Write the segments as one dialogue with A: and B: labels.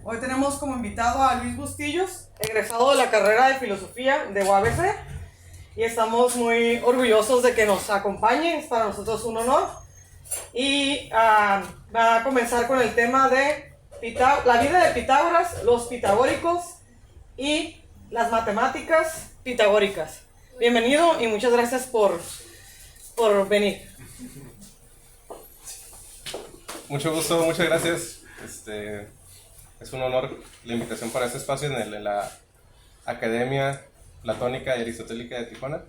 A: Hoy tenemos como invitado a Luis Bustillos, egresado de la carrera de Filosofía de UABC, y estamos muy orgullosos de que nos acompañe. Es para nosotros un honor. Y va a comenzar con el tema de la vida de Pitágoras, los pitagóricos y las matemáticas pitagóricas. Bienvenido y muchas gracias por venir.
B: Mucho gusto, muchas gracias. Es un honor la invitación para este espacio en la Academia Platónica y Aristotélica de Tijuana.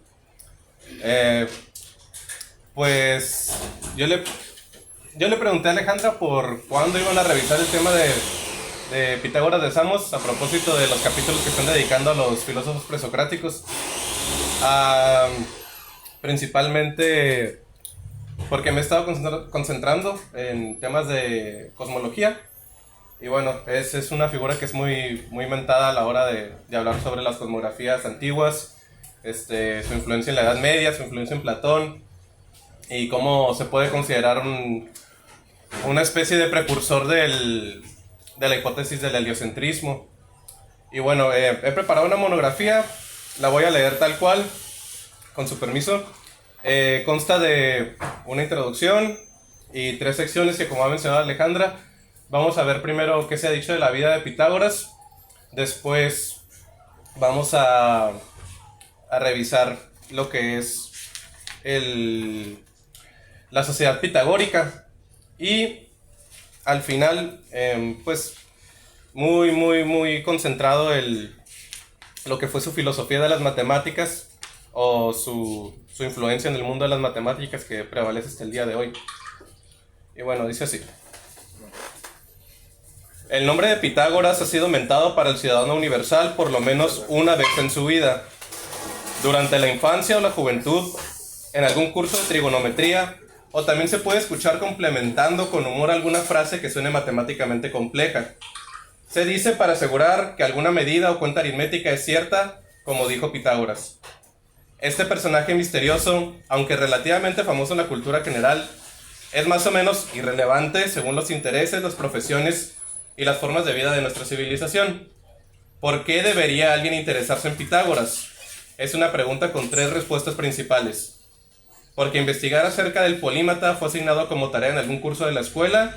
B: Pues yo le pregunté a Alejandra por cuándo iban a revisar el tema de Pitágoras de Samos, a propósito de los capítulos que están dedicando a los filósofos presocráticos. Principalmente porque me he estado concentrando en temas de cosmología. Y bueno, es una figura que es muy mentada a la hora de hablar sobre las cosmografías antiguas, su influencia en la Edad Media, su influencia en Platón, y cómo se puede considerar una especie de precursor de la hipótesis del heliocentrismo. Y bueno, he preparado una monografía, la voy a leer tal cual, con su permiso. Consta de una introducción y 3 secciones que, como ha mencionado Alejandra, vamos a ver primero qué se ha dicho de la vida de Pitágoras. Después vamos a revisar lo que es la sociedad pitagórica. Y al final, pues muy concentrado lo que fue su filosofía de las matemáticas, o su influencia en el mundo de las matemáticas que prevalece hasta el día de hoy. Y bueno, dice así: el nombre de Pitágoras ha sido mentado para el ciudadano universal por lo menos una vez en su vida, durante la infancia o la juventud, en algún curso de trigonometría, o también se puede escuchar complementando con humor alguna frase que suene matemáticamente compleja. Se dice para asegurar que alguna medida o cuenta aritmética es cierta, como dijo Pitágoras. Este personaje misterioso, aunque relativamente famoso en la cultura general, es más o menos irrelevante según los intereses, las profesiones y las formas de vida de nuestra civilización. ¿Por qué debería alguien interesarse en Pitágoras? Es una pregunta con 3 respuestas principales. Porque investigar acerca del polímata fue asignado como tarea en algún curso de la escuela,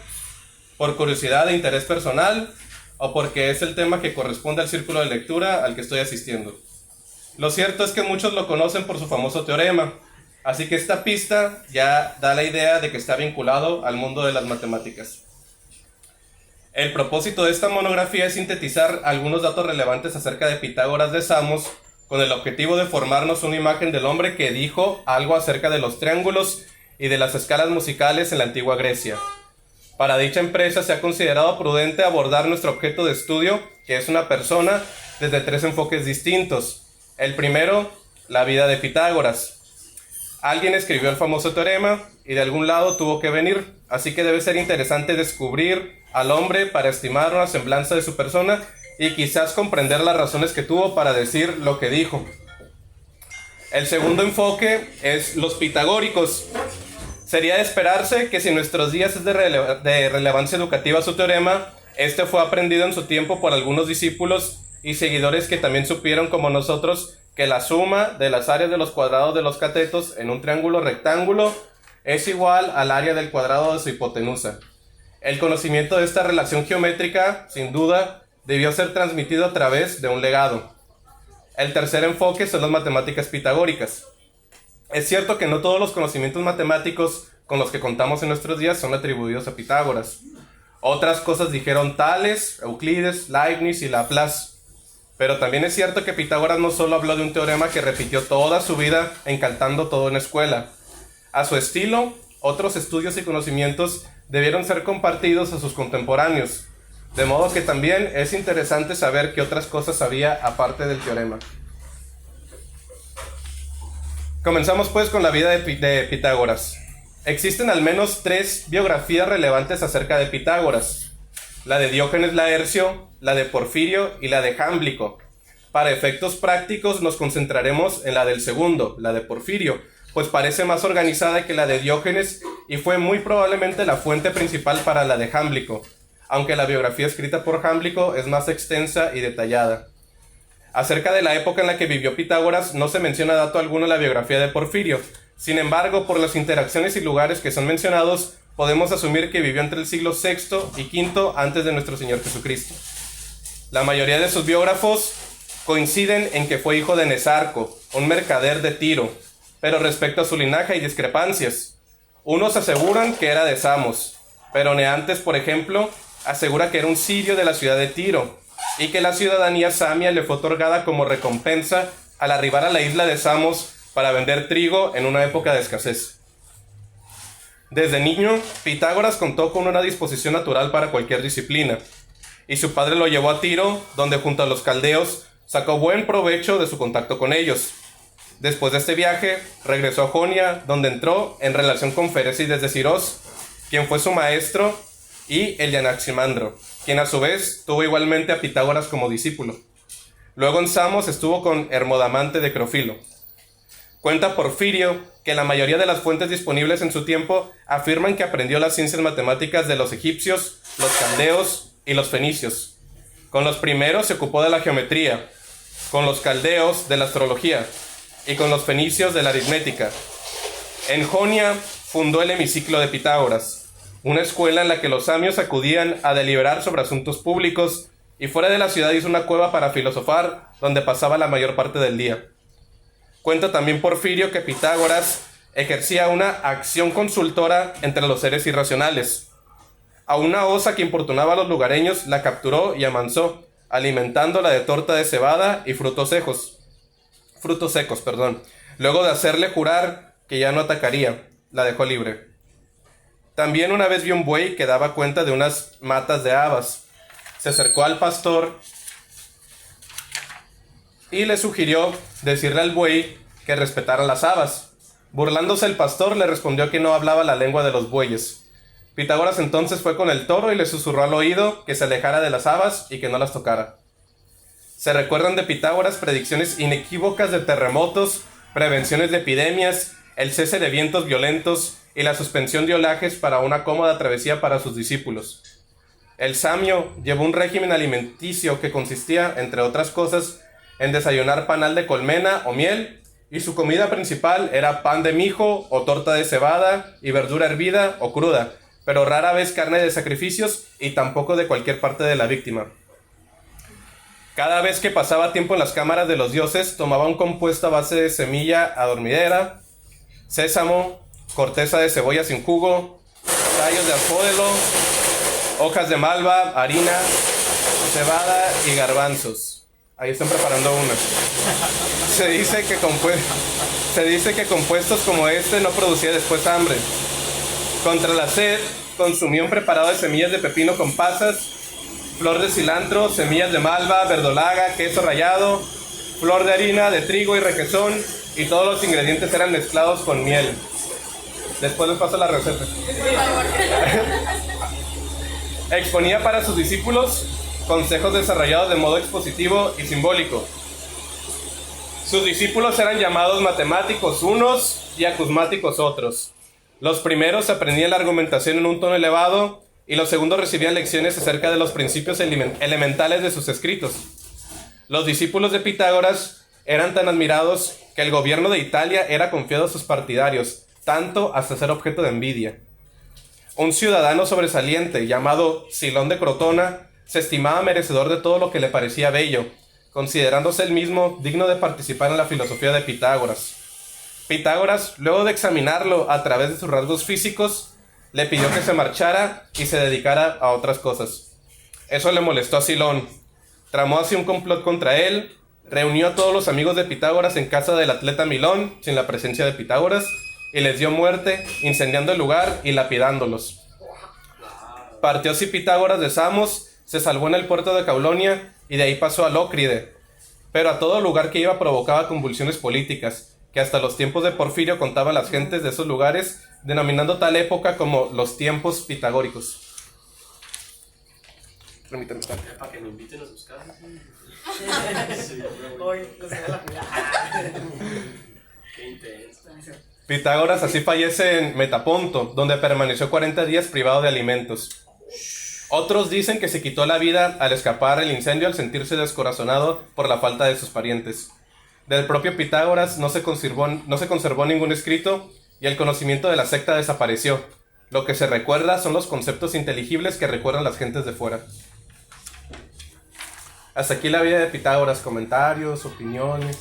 B: por curiosidad e interés personal, o porque es el tema que corresponde al círculo de lectura al que estoy asistiendo. Lo cierto es que muchos lo conocen por su famoso teorema, así que esta pista ya da la idea de que está vinculado al mundo de las matemáticas. El propósito de esta monografía es sintetizar algunos datos relevantes acerca de Pitágoras de Samos, con el objetivo de formarnos una imagen del hombre que dijo algo acerca de los triángulos y de las escalas musicales en la antigua Grecia. Para dicha empresa se ha considerado prudente abordar nuestro objeto de estudio, que es una persona, desde 3 enfoques distintos. El primero, la vida de Pitágoras. Alguien escribió el famoso teorema y de algún lado tuvo que venir, así que debe ser interesante descubrir al hombre para estimar una semblanza de su persona y quizás comprender las razones que tuvo para decir lo que dijo. El segundo enfoque es los pitagóricos. Sería de esperarse que si en nuestros días es de relevancia educativa su teorema, este fue aprendido en su tiempo por algunos discípulos y seguidores que también supieron, como nosotros, que la suma de las áreas de los cuadrados de los catetos en un triángulo rectángulo es igual al área del cuadrado de su hipotenusa. El conocimiento de esta relación geométrica, sin duda, debió ser transmitido a través de un legado. El tercer enfoque son las matemáticas pitagóricas. Es cierto que no todos los conocimientos matemáticos con los que contamos en nuestros días son atribuidos a Pitágoras. Otras cosas dijeron Tales, Euclides, Leibniz y Laplace. Pero también es cierto que Pitágoras no solo habló de un teorema que repitió toda su vida encantando todo en la escuela. A su estilo, otros estudios y conocimientos debieron ser compartidos a sus contemporáneos. De modo que también es interesante saber qué otras cosas sabía aparte del teorema. Comenzamos pues con la vida de Pitágoras. Existen al menos 3 biografías relevantes acerca de Pitágoras: la de Diógenes Laercio, la de Porfirio y la de Jámblico. Para efectos prácticos nos concentraremos en la del segundo, la de Porfirio, pues parece más organizada que la de Diógenes y fue muy probablemente la fuente principal para la de Jámblico, aunque la biografía escrita por Jámblico es más extensa y detallada. Acerca de la época en la que vivió Pitágoras no se menciona dato alguno en la biografía de Porfirio. Sin embargo, por las interacciones y lugares que son mencionados, podemos asumir que vivió entre el siglo VI y V antes de nuestro Señor Jesucristo. La mayoría de sus biógrafos coinciden en que fue hijo de Nesarco, un mercader de Tiro, pero respecto a su linaje hay discrepancias. Unos aseguran que era de Samos, pero Neantes, por ejemplo, asegura que era un sirio de la ciudad de Tiro, y que la ciudadanía samia le fue otorgada como recompensa al arribar a la isla de Samos para vender trigo en una época de escasez. Desde niño, Pitágoras contó con una disposición natural para cualquier disciplina, y su padre lo llevó a Tiro, donde junto a los caldeos sacó buen provecho de su contacto con ellos. Después de este viaje, regresó a Jonia, donde entró en relación con Ferécides de Siros, quien fue su maestro, y el Anaximandro, quien a su vez tuvo igualmente a Pitágoras como discípulo. Luego en Samos estuvo con Hermodamante de Crofilo. Cuenta Porfirio que la mayoría de las fuentes disponibles en su tiempo afirman que aprendió las ciencias matemáticas de los egipcios, los caldeos y los fenicios. Con los primeros se ocupó de la geometría, con los caldeos de la astrología y con los fenicios de la aritmética. En Jonia fundó el hemiciclo de Pitágoras, una escuela en la que los samios acudían a deliberar sobre asuntos públicos, y fuera de la ciudad hizo una cueva para filosofar, donde pasaba la mayor parte del día. Cuenta también Porfirio que Pitágoras ejercía una acción consultora entre los seres irracionales. A una osa que importunaba a los lugareños la capturó y amansó, alimentándola de torta de cebada y frutos secos. Luego de hacerle jurar que ya no atacaría, la dejó libre. También una vez vio un buey que daba cuenta de unas matas de habas. Se acercó al pastor y le sugirió decirle al buey que respetara las habas. Burlándose el pastor le respondió que no hablaba la lengua de los bueyes. Pitágoras entonces fue con el toro y le susurró al oído que se alejara de las habas y que no las tocara. Se recuerdan de Pitágoras predicciones inequívocas de terremotos, prevenciones de epidemias, el cese de vientos violentos y la suspensión de olajes para una cómoda travesía para sus discípulos. El samio llevó un régimen alimenticio que consistía, entre otras cosas, en desayunar panal de colmena o miel, y su comida principal era pan de mijo o torta de cebada y verdura hervida o cruda, pero rara vez carne de sacrificios y tampoco de cualquier parte de la víctima. Cada vez que pasaba tiempo en las cámaras de los dioses, tomaba un compuesto a base de semilla adormidera, sésamo, corteza de cebolla sin jugo, tallos de alfódelo, hojas de malva, harina, cebada y garbanzos. Ahí están preparando una. Se dice que compuestos como este no producía después hambre. Contra la sed, consumía un preparado de semillas de pepino con pasas, flor de cilantro, semillas de malva, verdolaga, queso rallado, flor de harina, de trigo y requesón, y todos los ingredientes eran mezclados con miel. Después les paso la receta. Exponía para sus discípulos consejos desarrollados de modo expositivo y simbólico. Sus discípulos eran llamados matemáticos unos y acusmáticos otros. Los primeros aprendían la argumentación en un tono elevado y los segundos recibían lecciones acerca de los principios elementales de sus escritos. Los discípulos de Pitágoras eran tan admirados que el gobierno de Italia era confiado a sus partidarios, tanto hasta ser objeto de envidia. Un ciudadano sobresaliente llamado Silón de Crotona se estimaba merecedor de todo lo que le parecía bello, considerándose él mismo digno de participar en la filosofía de Pitágoras. Pitágoras, luego de examinarlo a través de sus rasgos físicos, le pidió que se marchara y se dedicara a otras cosas. Eso le molestó a Silón. Tramó así un complot contra él, reunió a todos los amigos de Pitágoras en casa del atleta Milón, sin la presencia de Pitágoras, y les dio muerte, incendiando el lugar y lapidándolos. Partió así Pitágoras de Samos, se salvó en el puerto de Caulonia y de ahí pasó a Lócride. Pero a todo lugar que iba provocaba convulsiones políticas, que hasta los tiempos de Porfirio contaban las gentes de esos lugares, denominando tal época como los tiempos pitagóricos. Permítanme.
C: Para que me inviten a sus casas. Qué intenso.
B: Pitágoras así fallece en Metaponto, donde permaneció 40 días privado de alimentos. Otros dicen que se quitó la vida al escapar el incendio al sentirse descorazonado por la falta de sus parientes. Del propio Pitágoras no se conservó ningún escrito y el conocimiento de la secta desapareció. Lo que se recuerda son los conceptos inteligibles que recuerdan las gentes de fuera. Hasta aquí la vida de Pitágoras. Comentarios, opiniones,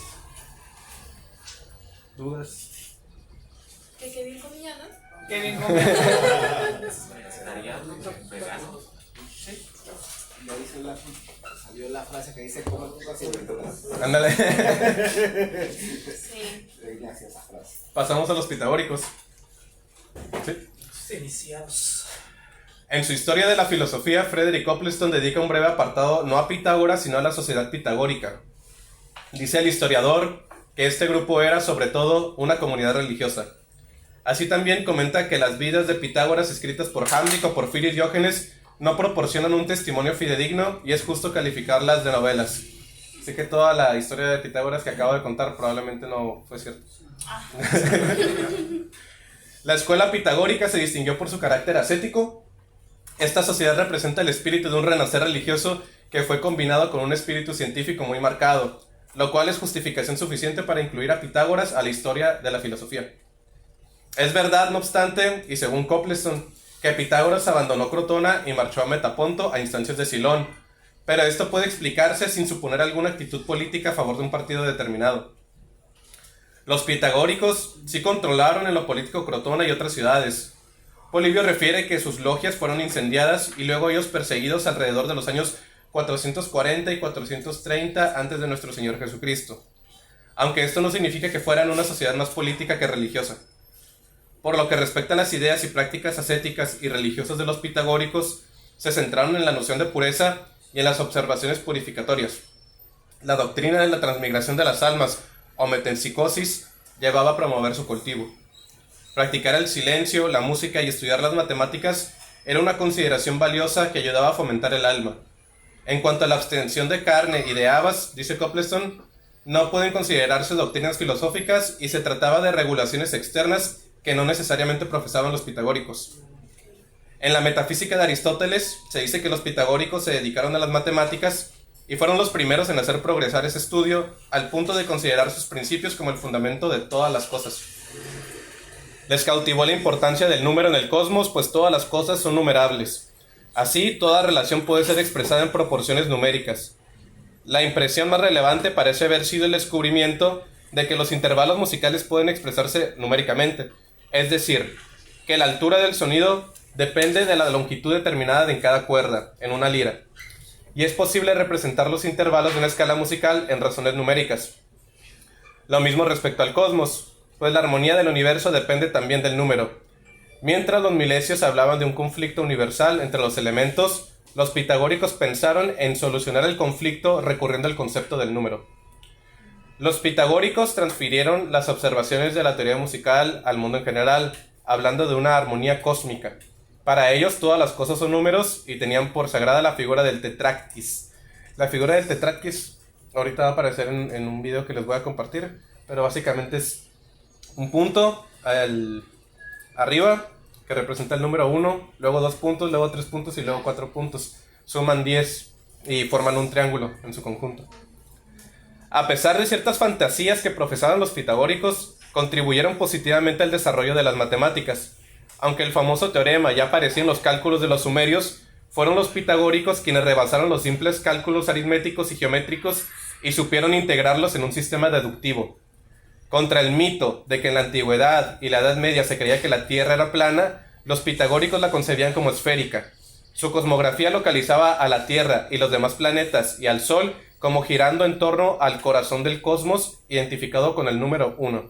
B: dudas.
D: Que bien comía, ¿no?
A: Qué bien
C: Vegetariano, vegano.
E: Ya dice salió la frase que dice come tu casi
B: Ándale.
D: Sí.
E: Gracias esa frase.
B: Pasamos a los pitagóricos. ¿Sí?
C: Iniciados.
B: En su historia de la filosofía, Frederick Copleston dedica un breve apartado no a Pitágoras, sino a la sociedad pitagórica. Dice el historiador que este grupo era, sobre todo, una comunidad religiosa. Así también comenta que las vidas de Pitágoras escritas por Hamdic o Porfirio Diógenes no proporcionan un testimonio fidedigno y es justo calificarlas de novelas. Así que toda la historia de Pitágoras que acabo de contar probablemente no fue cierto. La escuela pitagórica se distinguió por su carácter ascético. Esta sociedad representa el espíritu de un renacer religioso que fue combinado con un espíritu científico muy marcado, lo cual es justificación suficiente para incluir a Pitágoras a la historia de la filosofía. Es verdad, no obstante, y según Copleston, que Pitágoras abandonó Crotona y marchó a Metaponto a instancias de Silón, pero esto puede explicarse sin suponer alguna actitud política a favor de un partido determinado. Los pitagóricos sí controlaron en lo político Crotona y otras ciudades. Polibio refiere que sus logias fueron incendiadas y luego ellos perseguidos alrededor de los años 440 y 430 antes de nuestro Señor Jesucristo, aunque esto no significa que fueran una sociedad más política que religiosa. Por lo que respecta a las ideas y prácticas ascéticas y religiosas de los pitagóricos, se centraron en la noción de pureza y en las observaciones purificatorias. La doctrina de la transmigración de las almas, o metempsicosis, llevaba a promover su cultivo. Practicar el silencio, la música y estudiar las matemáticas era una consideración valiosa que ayudaba a fomentar el alma. En cuanto a la abstención de carne y de habas, dice Copleston, no pueden considerarse doctrinas filosóficas y se trataba de regulaciones externas que no necesariamente profesaban los pitagóricos. En la metafísica de Aristóteles se dice que los pitagóricos se dedicaron a las matemáticas y fueron los primeros en hacer progresar ese estudio al punto de considerar sus principios como el fundamento de todas las cosas. Les cautivó la importancia del número en el cosmos, pues todas las cosas son numerables. Así, toda relación puede ser expresada en proporciones numéricas. La impresión más relevante parece haber sido el descubrimiento de que los intervalos musicales pueden expresarse numéricamente. Es decir, que la altura del sonido depende de la longitud determinada en cada cuerda, en una lira. Y es posible representar los intervalos de una escala musical en razones numéricas. Lo mismo respecto al cosmos, pues la armonía del universo depende también del número. Mientras los milesios hablaban de un conflicto universal entre los elementos, los pitagóricos pensaron en solucionar el conflicto recurriendo al concepto del número. Los pitagóricos transfirieron las observaciones de la teoría musical al mundo en general, hablando de una armonía cósmica. Para ellos todas las cosas son números y tenían por sagrada la figura del tetractis. La figura del tetractis ahorita va a aparecer en un video que les voy a compartir, pero básicamente es un punto arriba que representa el número 1, luego 2 puntos, luego 3 puntos y luego 4 puntos. Suman 10 y forman un triángulo en su conjunto. A pesar de ciertas fantasías que profesaban los pitagóricos, contribuyeron positivamente al desarrollo de las matemáticas. Aunque el famoso teorema ya aparecía en los cálculos de los sumerios, fueron los pitagóricos quienes rebasaron los simples cálculos aritméticos y geométricos y supieron integrarlos en un sistema deductivo. Contra el mito de que en la antigüedad y la Edad Media se creía que la Tierra era plana, los pitagóricos la concebían como esférica. Su cosmografía localizaba a la Tierra y los demás planetas y al Sol como girando en torno al corazón del cosmos, identificado con el número 1.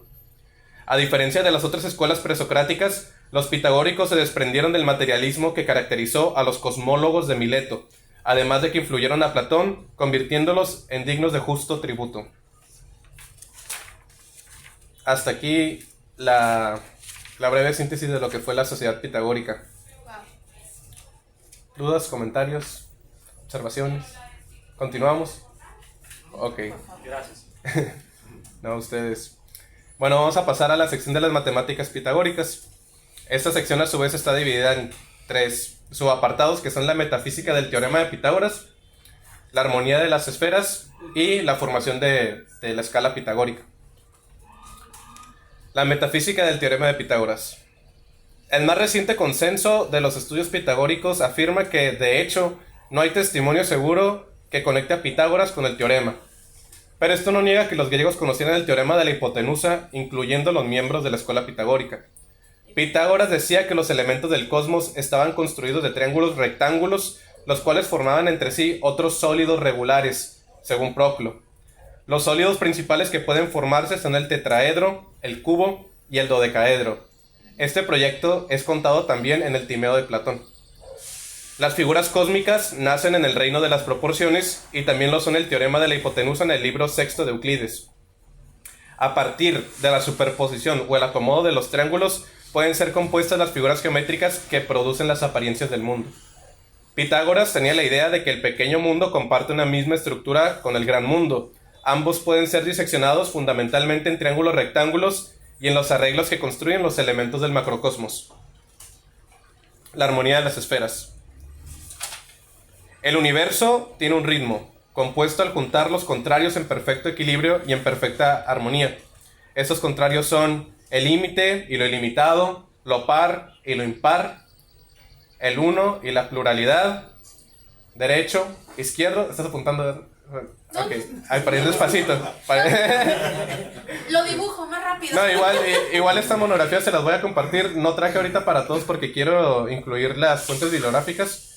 B: A diferencia de las otras escuelas presocráticas, los pitagóricos se desprendieron del materialismo que caracterizó a los cosmólogos de Mileto, además de que influyeron a Platón, convirtiéndolos en dignos de justo tributo. Hasta aquí la breve síntesis de lo que fue la sociedad pitagórica. ¿Dudas, comentarios, observaciones? ¿Continuamos? Ok.
C: Gracias.
B: No, ustedes. Bueno, vamos a pasar a la sección de las matemáticas pitagóricas. Esta sección a su vez está dividida en 3 subapartados que son la metafísica del teorema de Pitágoras, la armonía de las esferas y la formación de la escala pitagórica. La metafísica del teorema de Pitágoras. El más reciente consenso de los estudios pitagóricos afirma que, de hecho, no hay testimonio seguro que conecte a Pitágoras con el teorema. Pero esto no niega que los griegos conocieran el teorema de la hipotenusa, incluyendo los miembros de la escuela pitagórica. Pitágoras decía que los elementos del cosmos estaban construidos de triángulos rectángulos, los cuales formaban entre sí otros sólidos regulares, según Proclo. Los sólidos principales que pueden formarse son el tetraedro, el cubo y el dodecaedro. Este proyecto es contado también en el Timeo de Platón. Las figuras cósmicas nacen en el reino de las proporciones y también lo son el teorema de la hipotenusa en el libro sexto de Euclides. A partir de la superposición o el acomodo de los triángulos pueden ser compuestas las figuras geométricas que producen las apariencias del mundo. Pitágoras tenía la idea de que el pequeño mundo comparte una misma estructura con el gran mundo. Ambos pueden ser diseccionados fundamentalmente en triángulos rectángulos y en los arreglos que construyen los elementos del macrocosmos. La armonía de las esferas. El universo tiene un ritmo, compuesto al juntar los contrarios en perfecto equilibrio y en perfecta armonía. Estos contrarios son el límite y lo ilimitado, lo par y lo impar, el uno y la pluralidad, derecho, izquierdo. ¿Estás apuntando? Ok, ay, para ir despacito.
D: Lo dibujo más rápido.
B: No, igual esta monografía se las voy a compartir. No traje ahorita para todos porque quiero incluir las fuentes bibliográficas.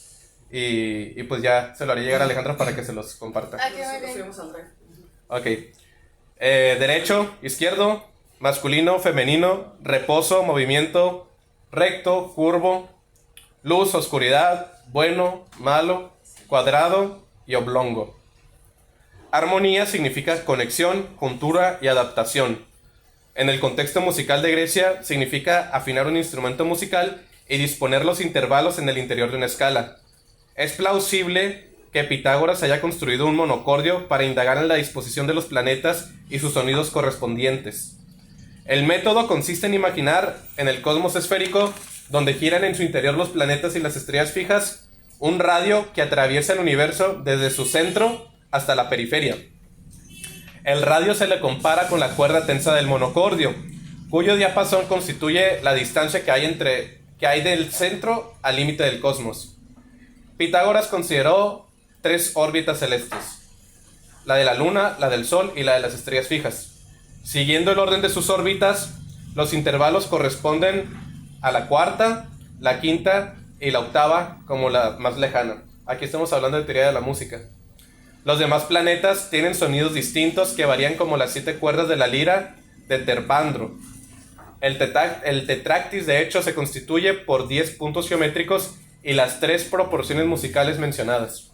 B: Y pues ya se lo haré llegar a Alejandra para que se los comparta.
D: Ah, qué muy bien.
B: Ok. Derecho, izquierdo, masculino, femenino, reposo, movimiento, recto, curvo, luz, oscuridad, bueno, malo, cuadrado y oblongo. Armonía significa conexión, juntura y adaptación. En el contexto musical de Grecia significa afinar un instrumento musical y disponer los intervalos en el interior de una escala. Es plausible que Pitágoras haya construido un monocordio para indagar en la disposición de los planetas y sus sonidos correspondientes. El método consiste en imaginar en el cosmos esférico, donde giran en su interior los planetas y las estrellas fijas, un radio que atraviesa el universo desde su centro hasta la periferia. El radio se le compara con la cuerda tensa del monocordio, cuyo diapasón constituye la distancia que hay del centro al límite del cosmos. Pitágoras consideró 3 órbitas celestes: la de la Luna, la del Sol y la de las estrellas fijas. Siguiendo el orden de sus órbitas, los intervalos corresponden a la cuarta, la quinta y la octava como la más lejana. Aquí estamos hablando de teoría de la música. Los demás planetas tienen sonidos distintos que varían como las 7 cuerdas de la lira de Terpandro. El tetráctis, de hecho, se constituye por 10 puntos geométricos y las 3 proporciones musicales mencionadas.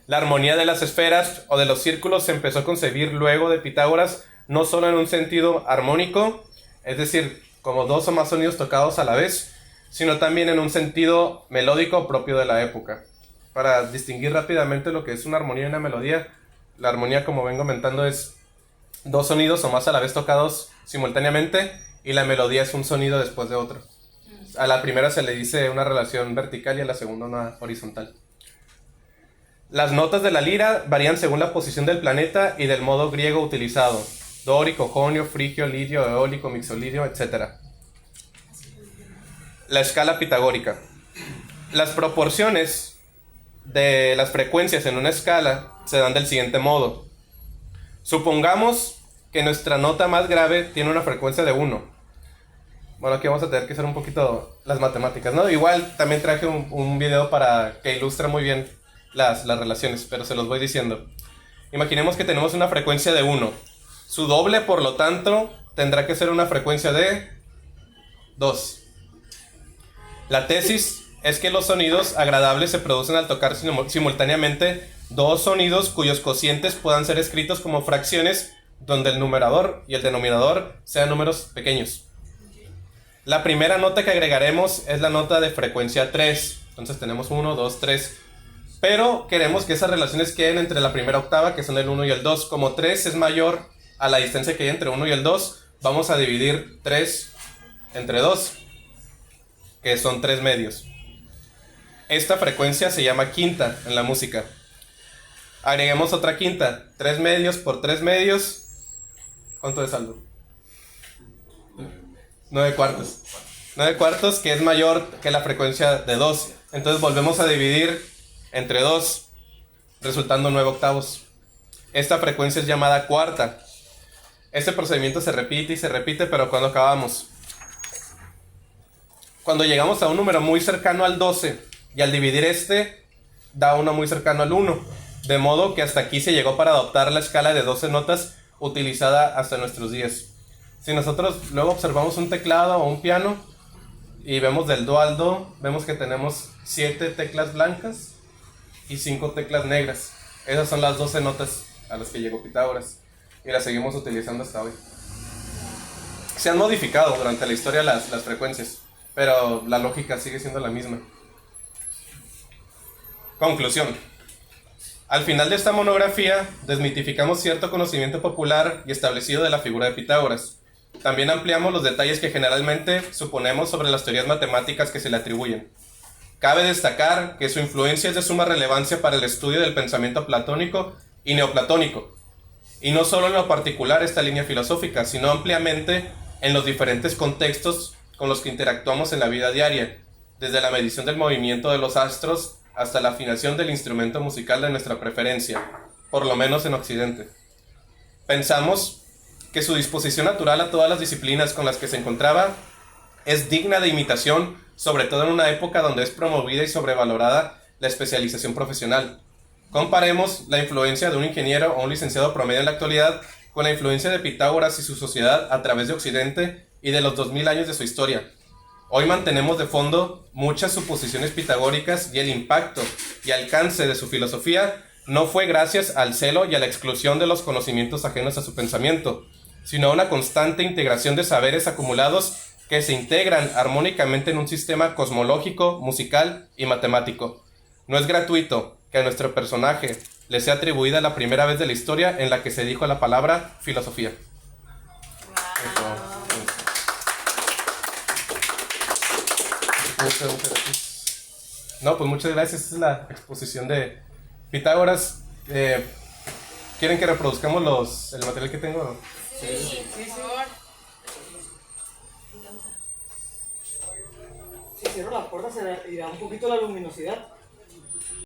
B: La armonía de las esferas o de los círculos se empezó a concebir luego de Pitágoras no solo en un sentido armónico, es decir, como 2 o más sonidos tocados a la vez, sino también en un sentido melódico propio de la época. Para distinguir rápidamente lo que es una armonía y una melodía, la armonía, como vengo comentando, es 2 sonidos o más a la vez tocados simultáneamente, y la melodía es un sonido después de otro. A la primera se le dice una relación vertical y a la segunda una horizontal. Las notas de la lira varían según la posición del planeta y del modo griego utilizado: dórico, jonio, frigio, lidio, eólico, mixolidio, etc. La escala pitagórica. Las proporciones de las frecuencias en una escala se dan del siguiente modo. Supongamos que nuestra nota más grave tiene una frecuencia de 1. Bueno, aquí vamos a tener que hacer un poquito las matemáticas, ¿no? Igual también traje un video para que ilustre muy bien las relaciones, pero se los voy diciendo. Imaginemos que tenemos una frecuencia de 1. Su doble, por lo tanto, tendrá que ser una frecuencia de 2. La tesis es que los sonidos agradables se producen al tocar simultáneamente 2 sonidos cuyos cocientes puedan ser escritos como fracciones, donde el numerador y el denominador sean números pequeños. La primera nota que agregaremos es la nota de frecuencia 3. Entonces tenemos 1, 2, 3. Pero queremos que esas relaciones queden entre la primera octava, que son el 1 y el 2. Como 3 es mayor a la distancia que hay entre 1 y el 2, vamos a dividir 3 entre 2, que son 3 medios. Esta frecuencia se llama quinta en la música. Agreguemos otra quinta, 3 medios por 3 medios. ¿Cuánto es saldo? 9 cuartos. 9 cuartos, que es mayor que la frecuencia de 2. Entonces volvemos a dividir entre 2, resultando 9 octavos. Esta frecuencia es llamada cuarta. Este procedimiento se repite y se repite, pero cuando acabamos. Cuando llegamos a un número muy cercano al 12, y al dividir este, da uno muy cercano al 1. De modo que hasta aquí se llegó para adoptar la escala de 12 notas utilizada hasta nuestros días. Si nosotros luego observamos un teclado o un piano y vemos del do al do, vemos que tenemos 7 teclas blancas y 5 teclas negras. Esas son las 12 notas a las que llegó Pitágoras y las seguimos utilizando hasta hoy. Se han modificado durante la historia las frecuencias, pero la lógica sigue siendo la misma. Conclusión. Al final de esta monografía, desmitificamos cierto conocimiento popular y establecido de la figura de Pitágoras. También ampliamos los detalles que generalmente suponemos sobre las teorías matemáticas que se le atribuyen. Cabe destacar que su influencia es de suma relevancia para el estudio del pensamiento platónico y neoplatónico, y no solo en lo particular esta línea filosófica, sino ampliamente en los diferentes contextos con los que interactuamos en la vida diaria, desde la medición del movimiento de los astros hasta la afinación del instrumento musical de nuestra preferencia, por lo menos en Occidente. Pensamos que su disposición natural a todas las disciplinas con las que se encontraba es digna de imitación, sobre todo en una época donde es promovida y sobrevalorada la especialización profesional. Comparemos la influencia de un ingeniero o un licenciado promedio en la actualidad con la influencia de Pitágoras y su sociedad a través de Occidente y de los 2000 años de su historia. Hoy mantenemos de fondo muchas suposiciones pitagóricas y el impacto y alcance de su filosofía no fue gracias al celo y a la exclusión de los conocimientos ajenos a su pensamiento, sino a una constante integración de saberes acumulados que se integran armónicamente en un sistema cosmológico, musical y matemático. No es gratuito que a nuestro personaje le sea atribuida la primera vez de la historia en la que se dijo la palabra filosofía. Muchas gracias. No, pues muchas gracias. Esta es la exposición de Pitágoras. ¿Quieren que reproduzcamos el material que tengo?
D: Sí, por favor.
A: Si cierro la puerta se irá un poquito la luminosidad.